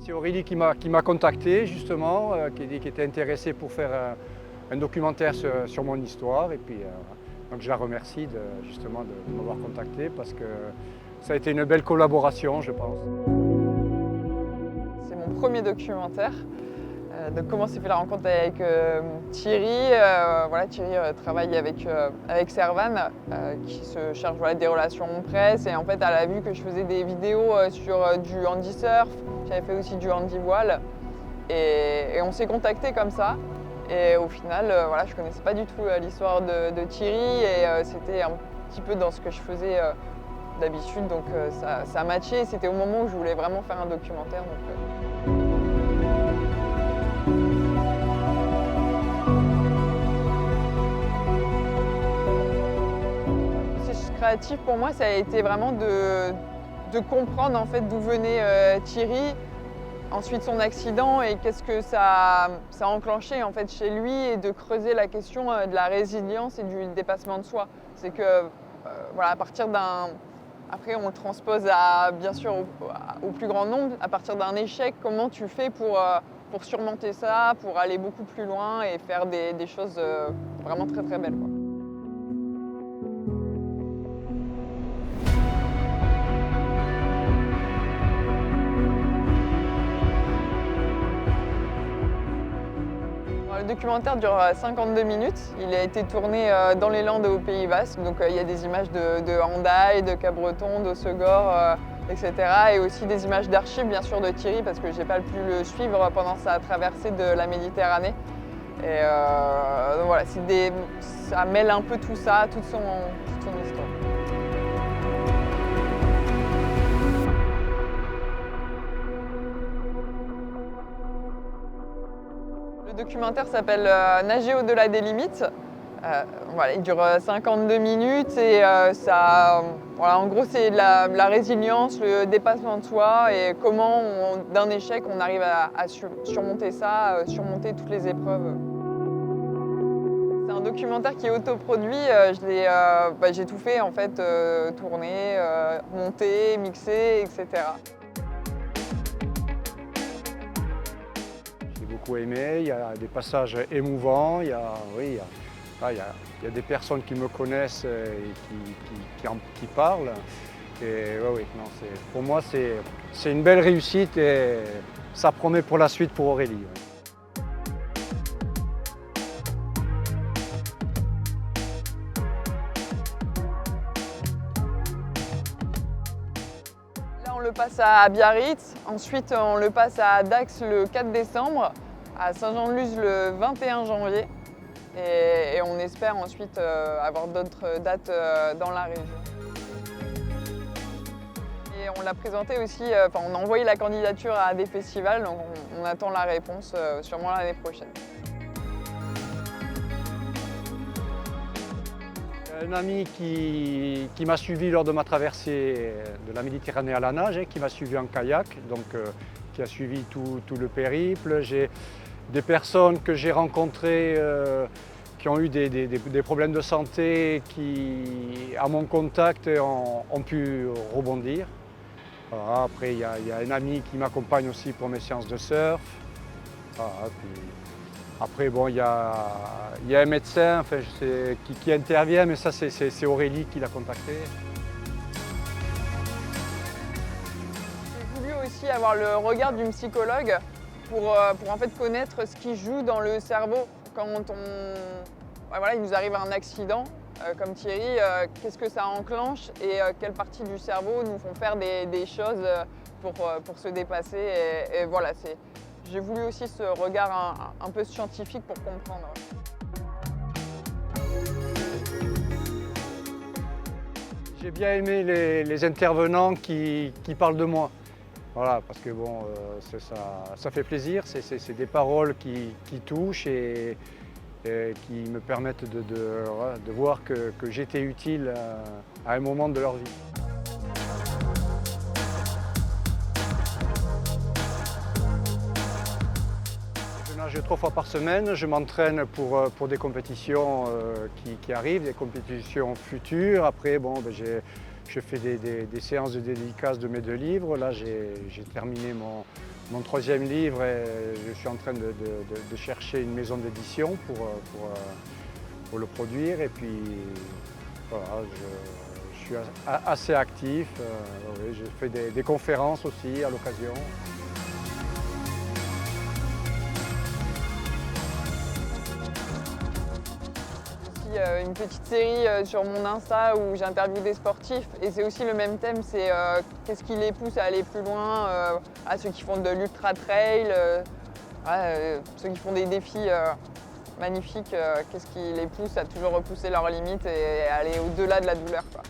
C'est Aurélie qui m'a contacté justement, qui était intéressée pour faire un documentaire sur mon histoire. Et puis donc je la remercie justement de m'avoir contacté parce que ça a été une belle collaboration, je pense. C'est mon premier documentaire. Donc comment s'est fait la rencontre avec Thierry. Thierry travaille avec Servan qui se charge des relations presse, et en fait elle a vu que je faisais des vidéos sur du handi-surf, j'avais fait aussi du handi-voile, et on s'est contacté comme ça. Et au final, je connaissais pas du tout l'histoire de Thierry, et c'était un petit peu dans ce que je faisais d'habitude, donc ça a matché. C'était au moment où je voulais vraiment faire un documentaire. Créatif pour moi, ça a été vraiment de comprendre en fait d'où venait Thierry, ensuite son accident et qu'est-ce que ça a enclenché en fait chez lui, et de creuser la question de la résilience et du dépassement de soi. C'est que à partir d'un... Après on le transpose bien sûr au plus grand nombre, à partir d'un échec, comment tu fais pour surmonter ça, pour aller beaucoup plus loin et faire des choses vraiment très très belles, quoi. Le documentaire dure 52 minutes. Il a été tourné dans les Landes au Pays Basque. Donc il y a des images de Hendaye, de Cabreton, d'Hossegor, etc. Et aussi des images d'archives, bien sûr, de Thierry, parce que j'ai pas pu le suivre pendant sa traversée de la Méditerranée. Et ça mêle un peu tout ça, toute son histoire. Le documentaire s'appelle Nager au-delà des limites. Il dure 52 minutes et en gros c'est la résilience, le dépassement de soi, et comment d'un échec on arrive à surmonter ça, surmonter toutes les épreuves. C'est un documentaire qui est autoproduit. J'ai tout fait en fait, tourner, monter, mixer, etc. J'ai beaucoup aimé, il y a des passages émouvants, il y a des personnes qui me connaissent et qui parlent. Et pour moi, c'est une belle réussite et ça promet pour la suite pour Aurélie. Là, on le passe à Biarritz, ensuite on le passe à Dax le 4 décembre, à Saint-Jean-de-Luz le 21 janvier. Et on espère ensuite avoir d'autres dates dans la région. Et on l'a présenté aussi, on a envoyé la candidature à des festivals, donc on attend la réponse sûrement l'année prochaine. Un ami qui m'a suivi lors de ma traversée de la Méditerranée à la nage, qui m'a suivi en kayak, donc qui a suivi tout le périple. J'ai des personnes que j'ai rencontrées qui ont eu des problèmes de santé, qui, à mon contact, ont pu rebondir. Voilà, après, il y a un ami qui m'accompagne aussi pour mes séances de surf. Voilà, après, il y a un médecin qui intervient, mais ça, c'est Aurélie qui l'a contacté. J'ai voulu aussi avoir le regard d'une psychologue pour en fait connaître ce qui joue dans le cerveau quand il nous arrive un accident comme Thierry, qu'est-ce que ça enclenche et quelles parties du cerveau nous font faire des choses pour se dépasser. Et voilà, j'ai voulu aussi ce regard un peu scientifique pour comprendre. J'ai bien aimé les intervenants qui parlent de moi. Voilà, parce que bon, ça fait plaisir, c'est des paroles qui touchent et qui me permettent voilà, de voir que j'étais utile à un moment de leur vie. Je nage 3 fois par semaine, je m'entraîne pour des compétitions qui arrivent, des compétitions futures. Après, bon, ben, je fais des séances de dédicace de mes 2 livres. Là, j'ai terminé mon 3e livre et je suis en train de chercher une maison d'édition pour le produire. Et puis, voilà, je suis assez actif. Oui, je fais des conférences aussi à l'occasion. Une petite série sur mon Insta où j'interviewe des sportifs et c'est aussi le même thème, c'est qu'est-ce qui les pousse à aller plus loin, à ceux qui font de l'ultra trail, ceux qui font des défis magnifiques, qu'est-ce qui les pousse à toujours repousser leurs limites et aller au-delà de la douleur, quoi.